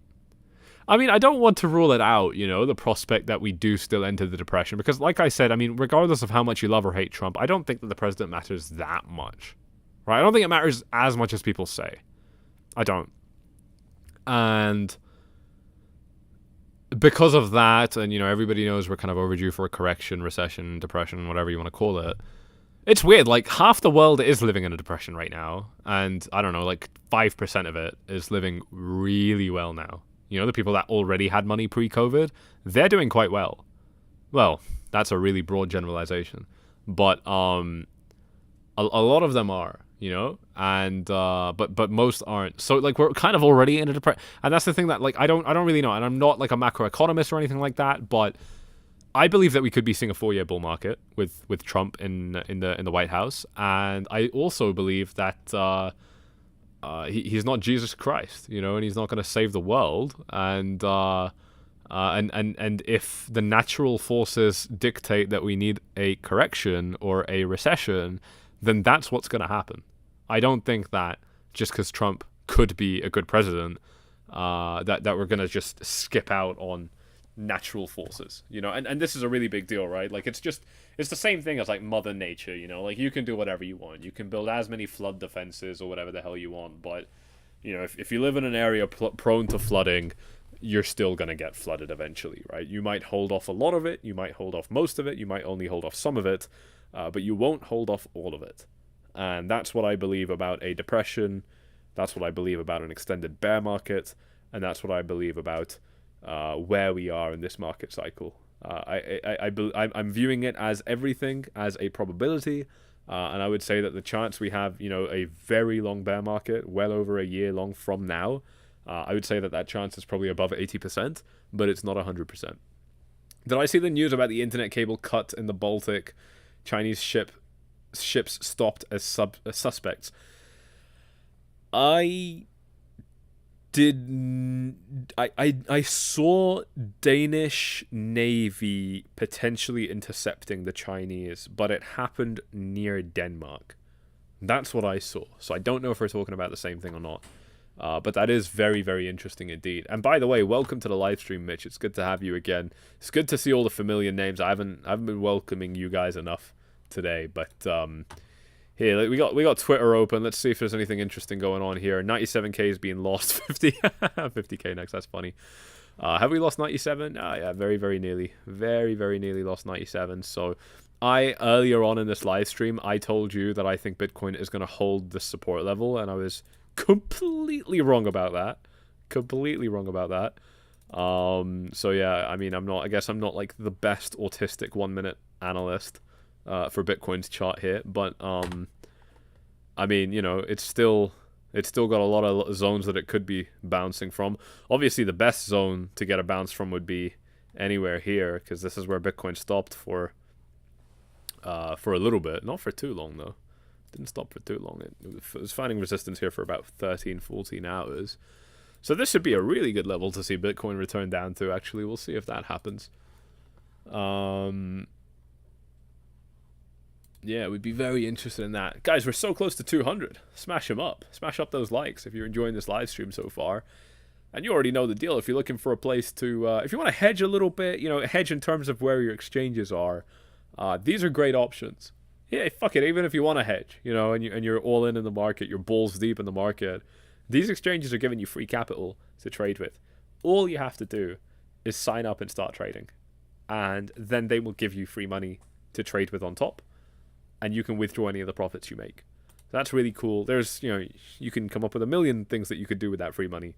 I mean, I don't want to rule it out, the prospect that we do still enter the depression. Because like I said, I mean, regardless of how much you love or hate Trump, I don't think that the president matters that much. Right? I don't think it matters as much as people say. I don't. And because of that, and, everybody knows we're kind of overdue for a correction, recession, depression, whatever you want to call it. It's weird, like, half the world is living in a depression right now, and, I don't know, like, 5% of it is living really well now. The people that already had money pre-COVID, they're doing quite well. Well, that's a really broad generalization. But, a lot of them are, and, but most aren't. So, like, we're kind of already in a depression, and that's the thing that, like, I don't really know, and I'm not, like, a macroeconomist or anything like that, but I believe that we could be seeing a 4-year bull market with Trump in the White House, and I also believe that he's not Jesus Christ, and he's not going to save the world, and if the natural forces dictate that we need a correction or a recession, then that's what's going to happen. I don't think that just because Trump could be a good president, that we're going to just skip out on natural forces, and this is a really big deal, right? Like, it's the same thing as like Mother Nature, like you can do whatever you want, you can build as many flood defenses or whatever the hell you want, but if you live in an area prone to flooding, you're still gonna get flooded eventually, right? You might hold off a lot of it, you might hold off most of it, you might only hold off some of it, but you won't hold off all of it. And that's what I believe about a depression, that's what I believe about an extended bear market, and that's what I believe about where we are in this market cycle. I'm viewing it as everything as a probability, and I would say that the chance we have, a very long bear market, well over a year long from now, I would say that chance is probably above 80%, but it's not 100%. Did I see the news about the internet cable cut in the Baltic? Chinese ships stopped as suspects. I saw Danish Navy potentially intercepting the Chinese, but it happened near Denmark. That's what I saw. So I don't know if we're talking about the same thing or not. But that is very, very interesting indeed. And by the way, welcome to the live stream, Mitch. It's good to have you again. It's good to see all the familiar names. I haven't been welcoming you guys enough today, but here, we got Twitter open. Let's see if there's anything interesting going on here. 97k is being lost. 50k next. That's funny. Have we lost 97? Yeah, very, very nearly. Very, very nearly lost 97. So earlier on in this live stream, I told you that I think Bitcoin is going to hold the support level, and I was completely wrong about that. So yeah, I mean, I guess I'm not like the best autistic 1-minute analyst for Bitcoin's chart here, but I mean, it's still got a lot of zones that it could be bouncing from. Obviously, the best zone to get a bounce from would be anywhere here, because this is where Bitcoin stopped for a little bit, not for too long though. Didn't stop for too long. It was finding resistance here for about 13-14 hours. So this should be a really good level to see Bitcoin return down to. Actually, we'll see if that happens. Yeah, we'd be very interested in that. Guys, we're so close to 200. Smash them up. Smash up those likes if you're enjoying this live stream so far. And you already know the deal. If you're looking for a place to... if you want to hedge a little bit, hedge in terms of where your exchanges are, these are great options. Yeah, fuck it. Even if you want to hedge, and you're all in the market, you're balls deep in the market, these exchanges are giving you free capital to trade with. All you have to do is sign up and start trading. And then they will give you free money to trade with on top, and you can withdraw any of the profits you make. That's really cool. There's, you can come up with a million things that you could do with that free money.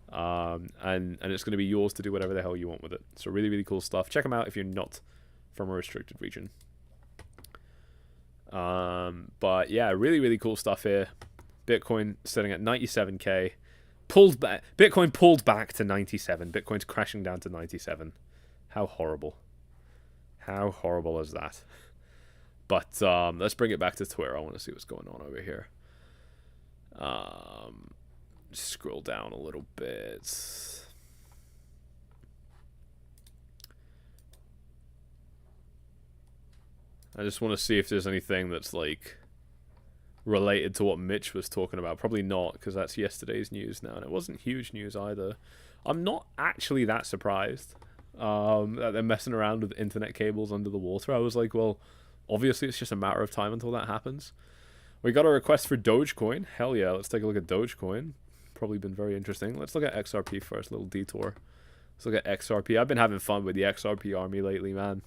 And it's going to be yours to do whatever the hell you want with it. So really, really cool stuff. Check them out if you're not from a restricted region. But yeah, really, really cool stuff here. Bitcoin sitting at 97k. Pulled back. Bitcoin pulled back to 97. Bitcoin's crashing down to 97. How horrible. How horrible is that? But let's bring it back to Twitter. I want to see what's going on over here. Scroll down a little bit. I just want to see if there's anything that's like related to what Mitch was talking about. Probably not, because that's yesterday's news now, and it wasn't huge news either. I'm not actually that surprised that they're messing around with internet cables under the water. I was like, well, obviously it's just a matter of time until that happens. We got a request for Dogecoin. Hell yeah, let's take a look at Dogecoin. Probably been very interesting. Let's look at XRP first, little detour. Let's look at XRP. I've been having fun with the XRP army lately, man.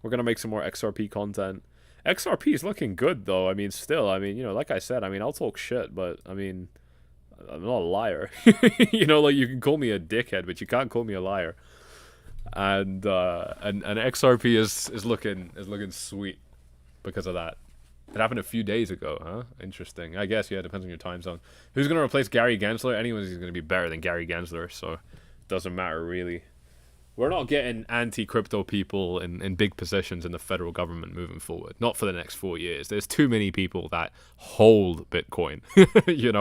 We're going to make some more XRP content. XRP is looking good, though. I mean, still, like I said, I'll talk shit, but, I'm not a liar. Like, you can call me a dickhead, but you can't call me a liar. And XRP is looking sweet because of that. It happened a few days ago, huh? Interesting. I guess, yeah, it depends on your time zone. Who's going to replace Gary Gensler? Anyone's going to be better than Gary Gensler, so it doesn't matter, really. We're not getting anti-crypto people in big positions in the federal government moving forward. Not for the next 4 years. There's too many people that hold Bitcoin,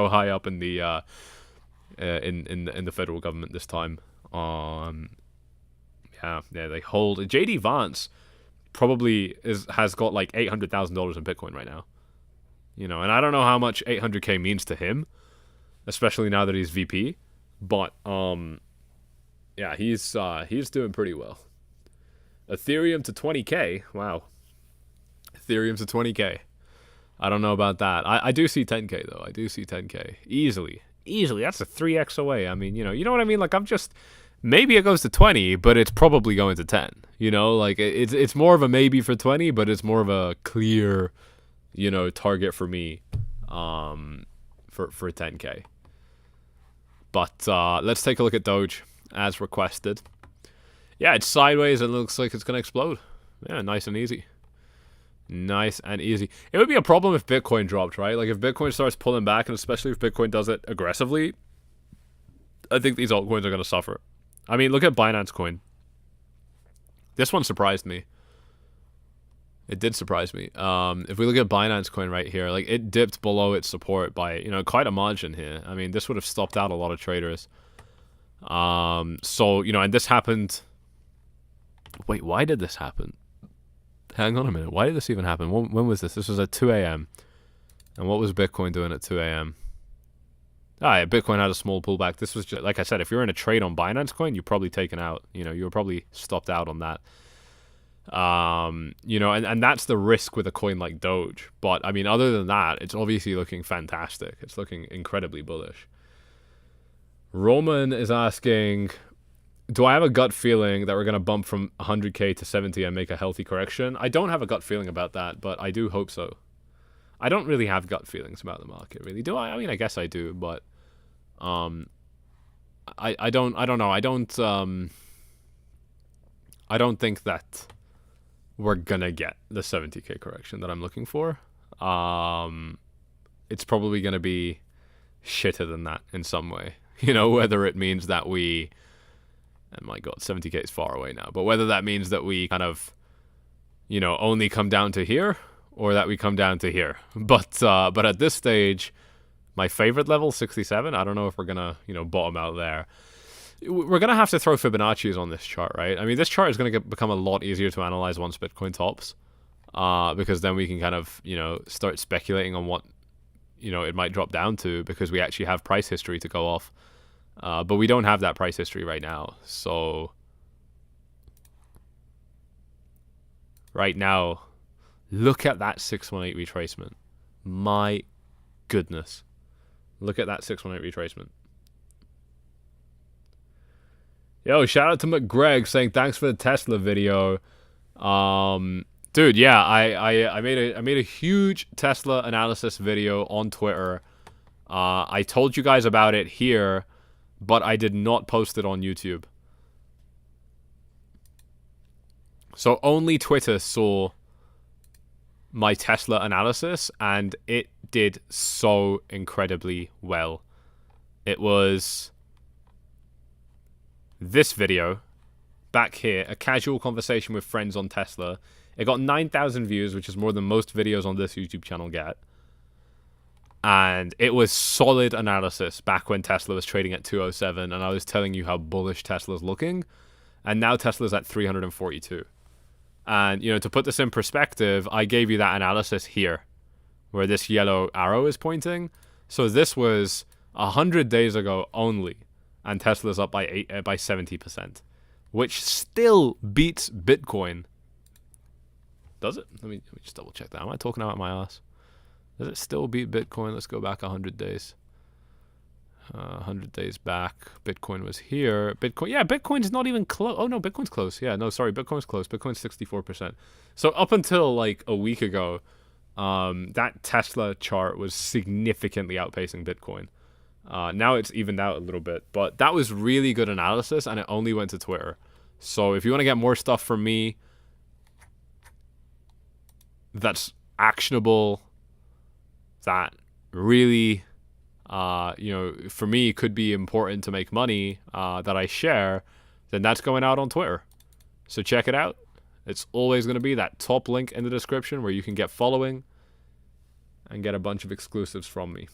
high up in the in the federal government this time. Yeah, they hold. JD Vance probably has got like $800,000 in Bitcoin right now. And I don't know how much 800k means to him, especially now that he's VP. But yeah, he's doing pretty well. Ethereum to 20k. Wow. Ethereum to 20k. I don't know about that. I do see 10k though. I do see 10k easily. That's a 3x away. You know what I mean? Like, maybe it goes to 20, but it's probably going to 10. Like it's more of a maybe for 20, but it's more of a clear, target for me, for 10k. But let's take a look at Doge as requested. Yeah, it's sideways and looks like it's gonna explode. Yeah, nice and easy. Nice and easy. It would be a problem if Bitcoin dropped, right? Like if Bitcoin starts pulling back, and especially if Bitcoin does it aggressively, I think these altcoins are gonna suffer. Look at Binance Coin. This one surprised me. It did surprise me. If we look at Binance Coin right here, like it dipped below its support by, quite a margin here. This would have stopped out a lot of traders. So, and this happened. Wait, why did this happen? Hang on a minute. Why did this even happen? When was this? This was at 2 a.m. And what was Bitcoin doing at 2 a.m.? Yeah, Bitcoin had a small pullback. This was just, like I said, if you're in a trade on Binance Coin, you're probably taken out. You were probably stopped out on that. And that's the risk with a coin like Doge. But, other than that, it's obviously looking fantastic. It's looking incredibly bullish. Roman is asking, do I have a gut feeling that we're going to bump from 100k to 70 and make a healthy correction? I don't have a gut feeling about that, but I do hope so. I don't really have gut feelings about the market, really. Do I? I guess I do, but I don't know. I don't think that we're gonna get the 70k correction that I'm looking for. It's probably gonna be shitter than that in some way. Whether it means that we, and my God, 70k is far away now, but whether that means that we kind of, only come down to here, or that we come down to here. But at this stage, my favorite level, 67, I don't know if we're going to, bottom out there. We're going to have to throw Fibonacci's on this chart, right? This chart is going to become a lot easier to analyze once Bitcoin tops, because then we can kind of, start speculating on what, it might drop down to, because we actually have price history to go off. But we don't have that price history right now. So right now, look at that 618 retracement. My goodness. Look at that 618 retracement. Yo, shout out to McGreg saying thanks for the Tesla video. To Dude, yeah, I made a huge Tesla analysis video on Twitter. I told you guys about it here, but I did not post it on YouTube. So only Twitter saw my Tesla analysis, and it did so incredibly well. It was this video back here, a casual conversation with friends on Tesla. It got 9,000 views, which is more than most videos on this YouTube channel get. And it was solid analysis back when Tesla was trading at 207, and I was telling you how bullish Tesla's looking. And now Tesla's at 342. And, you know, to put this in perspective, I gave you that analysis here, where this yellow arrow is pointing. So this was 100 days ago only, and Tesla's up by 70%, which still beats Bitcoin. Does it? Let me just double check that. Am I talking out my ass? Does it still beat Bitcoin? Let's go back 100 days. 100 days back, Bitcoin was here. Bitcoin's not even close. Oh no, Bitcoin's close. Yeah, no, sorry, Bitcoin's close. Bitcoin's 64%. So up until like a week ago, that Tesla chart was significantly outpacing Bitcoin. Now it's evened out a little bit, but that was really good analysis, and it only went to Twitter. So if you want to get more stuff from me that's actionable, that really you know, for me could be important to make money, that I share, then that's going out on Twitter. So check it out. It's always going to be that top link in the description where you can get following and get a bunch of exclusives from me.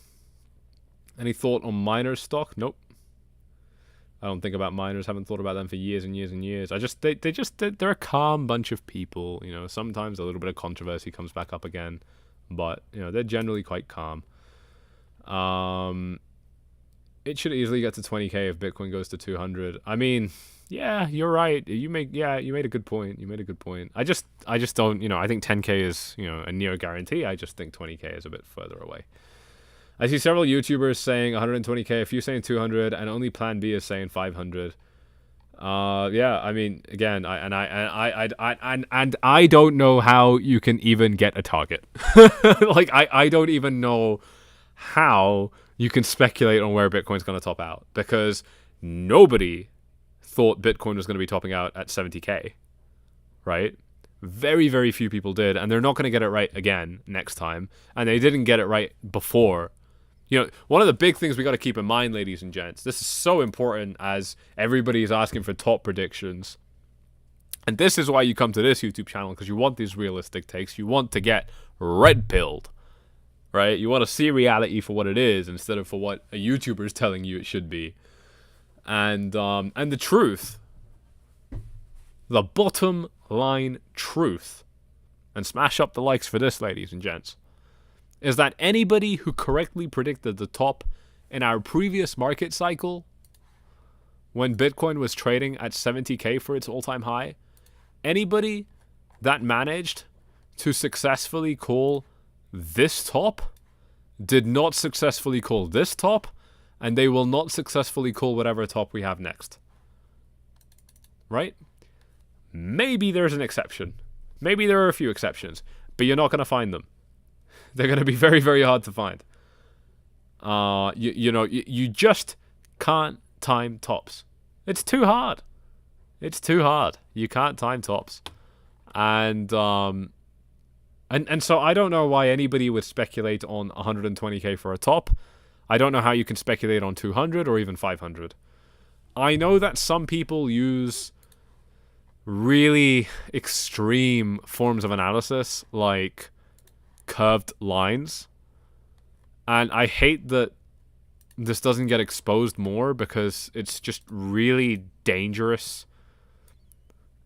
Any thought on miners stock? Nope. I don't think about miners. Haven't thought about them for years and years and years. They're a calm bunch of people. You know, sometimes a little bit of controversy comes back up again, but you know, they're generally quite calm. It should easily get to 20K if Bitcoin goes to 200. I mean, yeah, you're right. You made a good point. I just don't, you know, I think 10K is, you know, a near guarantee. I just think 20K is a bit further away. I see several YouTubers saying 120K, a few saying 200, and only Plan B is saying 500. Yeah, I mean, again, I don't know how you can even get a target. Like, I don't even know how you can speculate on where Bitcoin's going to top out, because nobody thought Bitcoin was going to be topping out at 70K, right? Very, very few people did, and they're not going to get it right again next time, and they didn't get it right before. You know, one of the big things we got to keep in mind, ladies and gents, this is so important as everybody is asking for top predictions. And this is why you come to this YouTube channel, because you want these realistic takes. You want to get red-pilled, right? You want to see reality for what it is instead of for what a YouTuber is telling you it should be. And the truth, the bottom line truth, and smash up the likes for this, ladies and gents, is that anybody who correctly predicted the top in our previous market cycle, when Bitcoin was trading at 70K for its all-time high, anybody that managed to successfully call this top did not successfully call this top, and they will not successfully call whatever top we have next. Right? Maybe there's an exception. Maybe there are a few exceptions, but you're not going to find them. They're going to be very, very hard to find. You just can't time tops. It's too hard. It's too hard. You can't time tops. And so I don't know why anybody would speculate on 120K for a top. I don't know how you can speculate on 200 or even 500. I know that some people use really extreme forms of analysis, like curved lines, and I hate that this doesn't get exposed more, because it's just really dangerous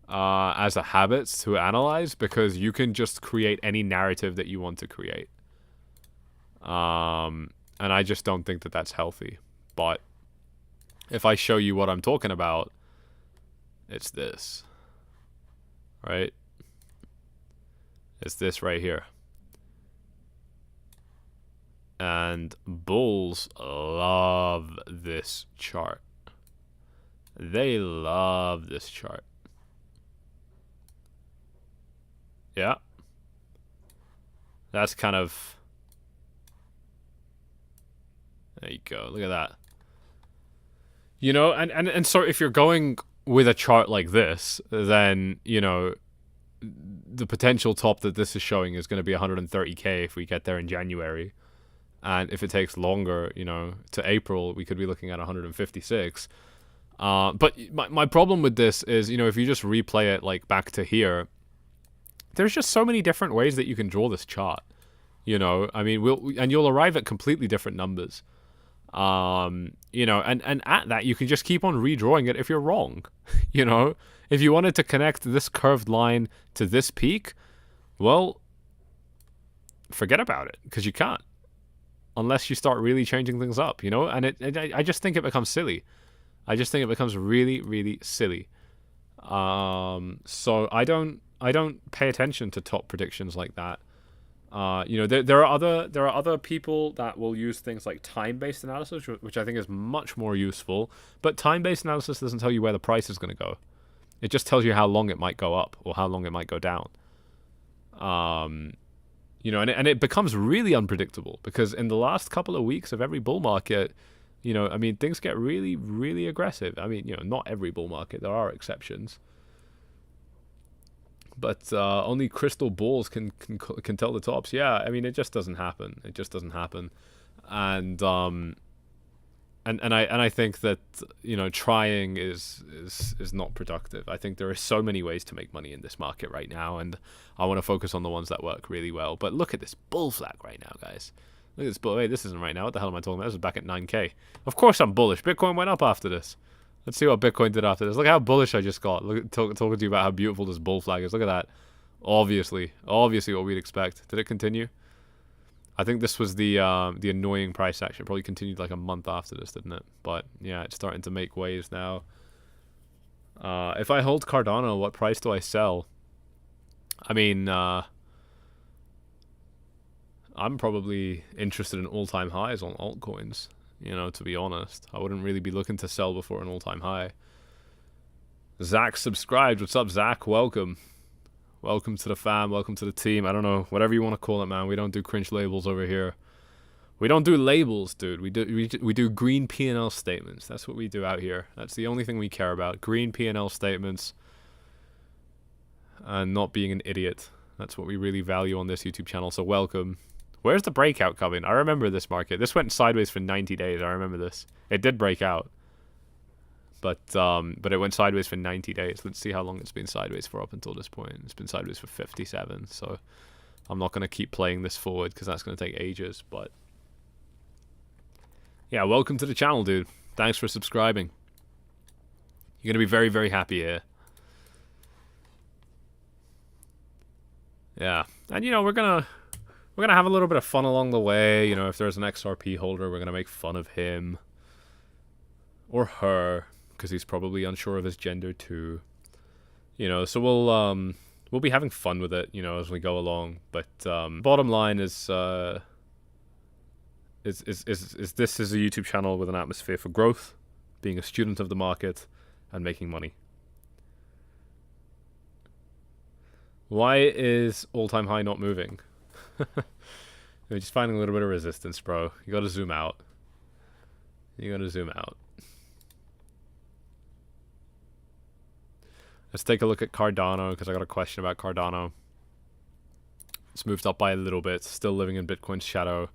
as a habit to analyze, because you can just create any narrative that you want to create, and I just don't think that that's healthy. But if I show you what I'm talking about, it's this, right? It's this right here. And bulls love this chart. They love this chart. Yeah, That's kind of... There you go. Look at that. You know, and so if you're going with a chart like this, then, you know, the potential top that this is showing is going to be 130k if we get there in January. And if it takes longer, you know, to April, we could be looking at 156. But my problem with this is, you know, if you just replay it like back to here, there's just so many different ways that you can draw this chart. You know, I mean, you'll arrive at completely different numbers. You know, and at that, you can just keep on redrawing it if you're wrong. You know, if you wanted to connect this curved line to this peak, well, forget about it, because you can't. Unless you start really changing things up, you know? And I just think it becomes silly. I just think it becomes really, really silly. So I don't pay attention to top predictions like that. You know, there are other people that will use things like time-based analysis, which I think is much more useful. But time-based analysis doesn't tell you where the price is going to go. It just tells you how long it might go up or how long it might go down. You know, and it becomes really unpredictable, because in the last couple of weeks of every bull market, you know, I mean, things get really, really aggressive. I mean, you know, not every bull market. There are exceptions. But only crystal balls can tell the tops. Yeah, I mean, it just doesn't happen. It just doesn't happen. And I think that, you know, trying is not productive. I think there are so many ways to make money in this market right now, and I want to focus on the ones that work really well. But look at this bull flag right now, guys. Look at this bull. Hey, this isn't right now. What the hell am I talking about? This is back at 9k. Of course I'm bullish. Bitcoin went up after this. Let's see what Bitcoin did after this. Look how bullish I just got. Look, talking to you about how beautiful this bull flag is. Look at that. Obviously what we'd expect. Did it continue? I think this was the annoying price action. It probably continued like a month after this, didn't it? But yeah, it's starting to make waves now. If I hold Cardano, what price do I sell? I mean, I'm probably interested in all-time highs on altcoins. You know, to be honest, I wouldn't really be looking to sell before an all-time high. Zach subscribed. What's up, Zach? Welcome. Welcome to the fam. Welcome to the team. I don't know, whatever you want to call it, man. We don't do cringe labels over here. We don't do labels, dude. We do green P&L statements. That's what we do out here. That's the only thing we care about. Green P&L statements. And not being an idiot. That's what we really value on this YouTube channel. So welcome. Where's the breakout coming? I remember this market. This went sideways for 90 days. I remember this. It did break out. But it went sideways for 90 days. Let's see how long it's been sideways for up until this point. It's been sideways for 57. So I'm not going to keep playing this forward because that's going to take ages. But yeah, welcome to the channel, dude. Thanks for subscribing. You're going to be very, very happy here. Yeah. And, you know, we're going to have a little bit of fun along the way. You know, if there's an XRP holder, we're going to make fun of him. Or her. Because he's probably unsure of his gender too. You know, so we'll be having fun with it, you know, as we go along. But bottom line is this is a YouTube channel with an atmosphere for growth, being a student of the market, and making money. Why is all-time high not moving? You're just finding a little bit of resistance, bro. You gotta zoom out. You gotta zoom out. Let's take a look at Cardano, because I got a question about Cardano. It's moved up by a little bit, still living in Bitcoin's shadow.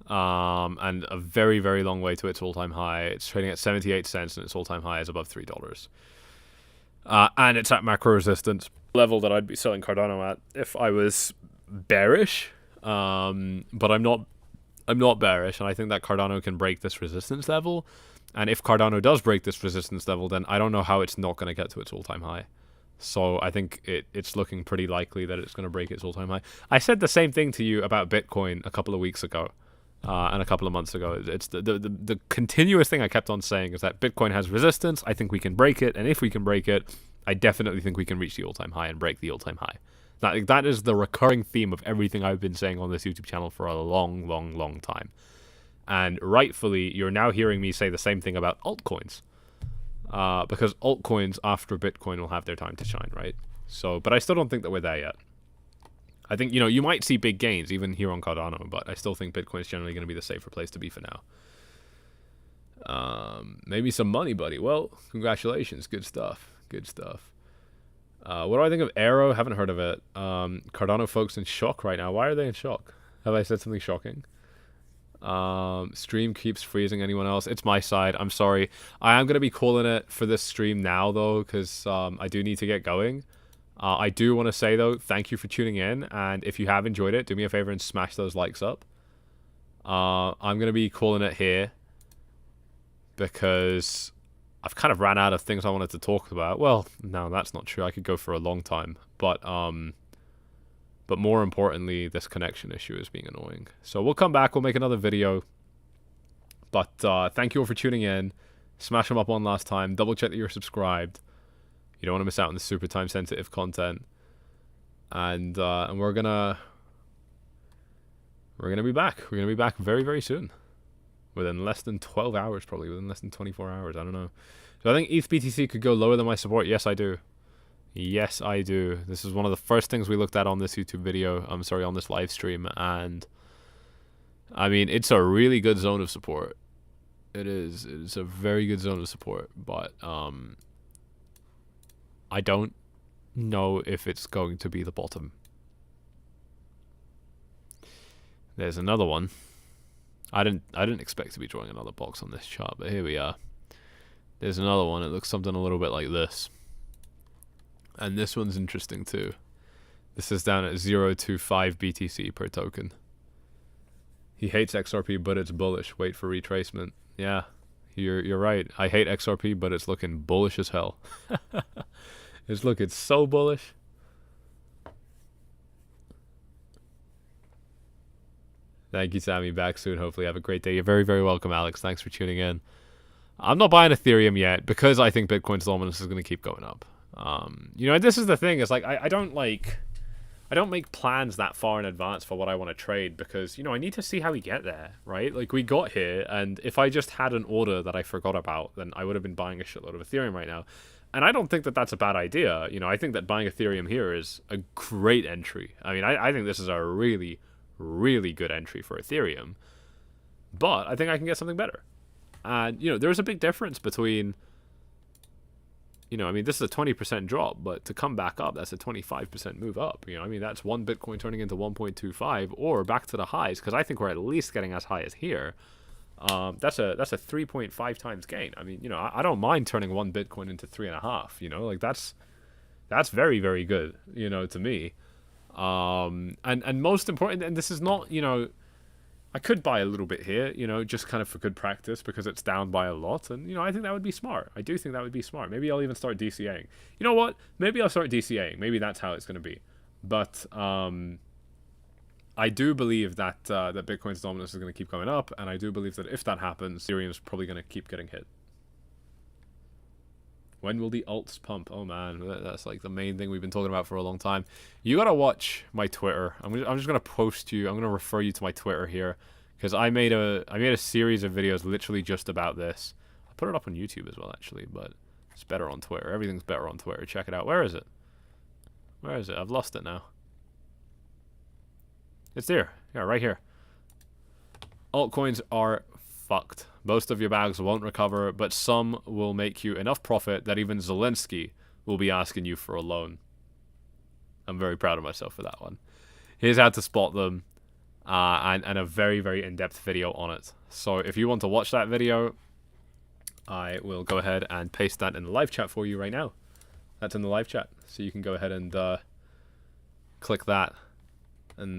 And a very, very long way to its all-time high. It's trading at 78 cents, and its all-time high is above $3. And it's at macro resistance level that I'd be selling Cardano at if I was bearish. But I'm not bearish, and I think that Cardano can break this resistance level. And if Cardano does break this resistance level, then I don't know how it's not going to get to its all-time high. So I think it's looking pretty likely that it's going to break its all-time high. I said the same thing to you about Bitcoin a couple of weeks ago and a couple of months ago. It's the continuous thing I kept on saying is that Bitcoin has resistance. I think we can break it. And if we can break it, I definitely think we can reach the all-time high and break the all-time high. That is the recurring theme of everything I've been saying on this YouTube channel for a long, long, long time. And rightfully, you're now hearing me say the same thing about altcoins. Because altcoins after Bitcoin will have their time to shine, right? So, but I still don't think that we're there yet. I think, you know, you might see big gains even here on Cardano, but I still think Bitcoin is generally going to be the safer place to be for now. Maybe some money, buddy. Well, congratulations. Good stuff. Good stuff. What do I think of Arrow? Haven't heard of it. Cardano folks in shock right now. Why are they in shock? Have I said something shocking? Stream keeps freezing. Anyone else? It's my side. I'm sorry. I am going to be calling it for this stream now, though, because I do need to get going. I do want to say, though, thank you for tuning in. And if you have enjoyed it, do me a favor and smash those likes up. I'm going to be calling it here because I've kind of ran out of things I wanted to talk about. Well, no, that's not true. I could go for a long time. But more importantly, this connection issue is being annoying. So we'll come back. We'll make another video. But thank you all for tuning in. Smash them up one last time. Double check that you're subscribed. You don't want to miss out on the super time sensitive content. And we're gonna be back. We're gonna be back very, very soon. Within less than 12 hours, probably. Within less than 24 hours. I don't know. So I think ETH BTC could go lower than my support. Yes, I do. Yes, I do. This is one of the first things we looked at on this YouTube video. I'm sorry, on this live stream. And I mean, it's a really good zone of support. It is. It's a very good zone of support. But I don't know if it's going to be the bottom. There's another one. I didn't expect to be drawing another box on this chart, but here we are. There's another one. It looks something a little bit like this. And this one's interesting too. This is down at 0.25 BTC per token. He hates XRP, but it's bullish. Wait for retracement. Yeah, you're right. I hate XRP, but it's looking bullish as hell. It's looking so bullish. Thank you, Sammy. Back soon. Hopefully have a great day. You're very, very welcome, Alex. Thanks for tuning in. I'm not buying Ethereum yet because I think Bitcoin's dominance is going to keep going up. You know, this is the thing. It's like I don't make plans that far in advance for what I want to trade because, you know, I need to see how we get there, right? Like, we got here, and if I just had an order that I forgot about, then I would have been buying a shitload of Ethereum right now. And I don't think that that's a bad idea. You know, I think that buying Ethereum here is a great entry. I mean, I think this is a really, really good entry for Ethereum. But I think I can get something better. And, you know, there's a big difference between, you know, I mean, this is a 20% drop, but to come back up, that's a 25% move up. You know, I mean, that's one Bitcoin turning into 1.25 or back to the highs, because I think we're at least getting as high as here. That's a 3.5 times gain. I mean, you know, I don't mind turning one Bitcoin into 3.5. You know, like that's very, very good. You know, to me. And most important, and this is not, you know, I could buy a little bit here, you know, just kind of for good practice because it's down by a lot. And, you know, I think that would be smart. I do think that would be smart. Maybe I'll even start DCAing. You know what? Maybe I'll start DCAing. Maybe that's how it's going to be. But I do believe that that Bitcoin's dominance is going to keep going up. And I do believe that if that happens, Ethereum's probably going to keep getting hit. When will the alts pump? Oh man, that's like the main thing we've been talking about for a long time. You gotta watch my Twitter. I'm just gonna post you. I'm gonna refer you to my Twitter here because I made a series of videos literally just about this. I put it up on YouTube as well actually, but it's better on Twitter. Everything's better on Twitter. Check it out. Where is it? Where is it? I've lost it now. It's there. Yeah, right here. Altcoins are fucked. Most of your bags won't recover, but some will make you enough profit that even Zelensky will be asking you for a loan. I'm very proud of myself for that one. Here's how to spot them, and a very, very in-depth video on it. So if you want to watch that video, I will go ahead and paste that in the live chat for you right now. That's in the live chat, so you can go ahead and click that.